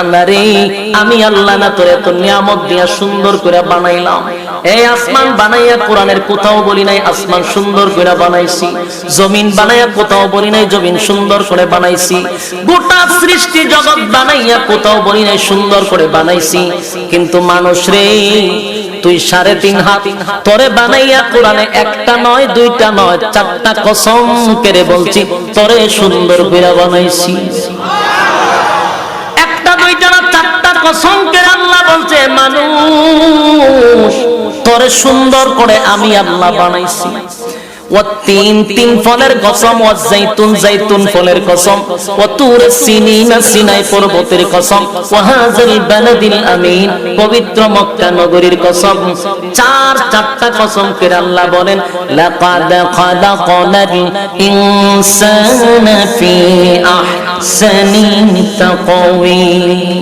আল্লাহরে আমি আল্লাহ না তোরে এত নিয়ামত দিয়া সুন্দর করে বানাইলাম। এই আসমান বানাইয়া কোরআনের কোথাও বলি নাই আসমান সুন্দর করে বানাইছি, জমিন বানাইয়া কোথাও বলি নাই জমিন সুন্দর করে বানাইছি, গোটা সৃষ্টি জগৎ বানাইয়া কোথাও বলি নাই সুন্দর করে বানাইছি। কিন্তু মানুষ রে তুই 3.5 হাত তোরে বানাইয়া কোরআনে একটা নয় দুইটা নয় চারটা কসম করে বলছি তোরে সুন্দর করে বানাইছি। কসম করে আল্লাহ বলছে মানুষ তোরে সুন্দর করে আমি আল্লাহ বানাইছি। ও তিন ফলের কসম, ও জাইতুন ফলের কসম, ও তুর সিনিনা সিনাই পর্বতের কসম, ও হাযিল বালাদিল আমিন পবিত্র মক্কা নগরীর কসম। চারটা কসম করে আল্লাহ বলেন লাকাদ খালাকনাল ইনসানা ফি আহসানি তাকওয়িম।